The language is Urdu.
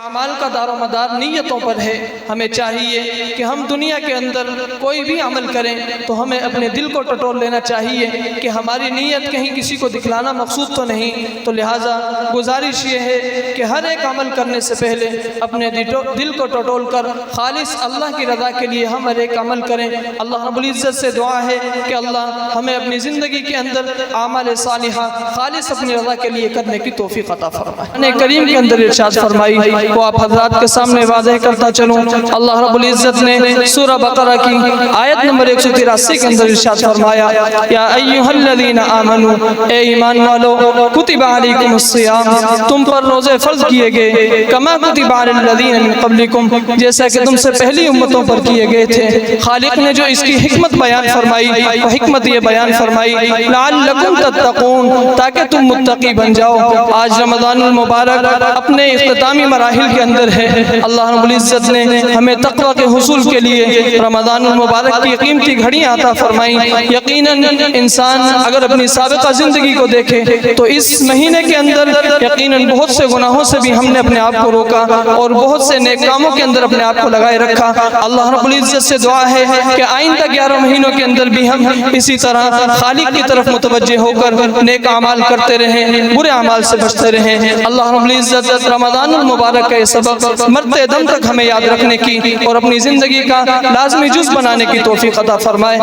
اعمال کا دار و مدار نیتوں پر ہے۔ ہمیں چاہیے کہ ہم دنیا کے اندر کوئی بھی عمل کریں تو ہمیں اپنے دل کو ٹٹول لینا چاہیے کہ ہماری نیت کہیں کسی کو دکھلانا مقصود تو نہیں۔ تو لہٰذا گزارش یہ ہے کہ ہر ایک عمل کرنے سے پہلے اپنے دل کو ٹٹول کر خالص اللہ کی رضا کے لیے ہم ہر ایک عمل کریں۔ اللہ رب العزت سے دعا ہے کہ اللہ ہمیں اپنی زندگی کے اندر اعمال صالحہ خالص اپنی رضا کے لیے کرنے کی توفیق عطا فرمائے۔ قرآن کریم کے اندر ارشاد فرمائی وہ آپ حضرات کے سامنے واضح کرتا چلوں۔ اللہ رب العزت نے سورہ بقرہ کی آیت نمبر 183 کے اندر ارشاد فرمایا یا ایھا الذین آمنوا، اے ایمان والو، کتب علیکم الصیام، تم پر روزے فرض کیے گئے، کما کتب علی الذین من قبلکم، جیسا کہ تم سے پہلی امتوں پر کیے گئے تھے۔ خالق نے جو اس کی حکمت بیان فرمائی وہ حکمت یہ بیان فرمائی لعلکم تتقون، تاکہ تم متقی بن جاؤ۔ آج رمضان المبارک اپنے اختتامی مراحل کے اندر ہے۔ اللہ رب العزت نے ہمیں تقوی کے حصول کے لیے رمضان المبارک کی قیمتی گھڑیاں عطا فرمائیں۔ یقیناً انسان اگر اپنی سابقہ زندگی کو دیکھے تو اس مہینے کے اندر یقیناً بہت سے گناہوں سے بھی ہم نے اپنے آپ کو روکا اور بہت سے نیک کاموں کے اندر اپنے آپ کو لگائے رکھا۔ اللہ رب العزت سے دعا ہے کہ آئندہ 11 مہینوں کے اندر بھی ہم اسی طرح خالق کی طرف متوجہ ہو کر نیک اعمال کرتے رہیں، برے اعمال سے بچتے رہیں۔ اللہ رب العزت رمضان المبارک کا یہ سبق مرتے دم تک ہمیں یاد رکھنے کی اور اپنی زندگی کا لازمی جز بنانے کی توفیق عطا فرمائے۔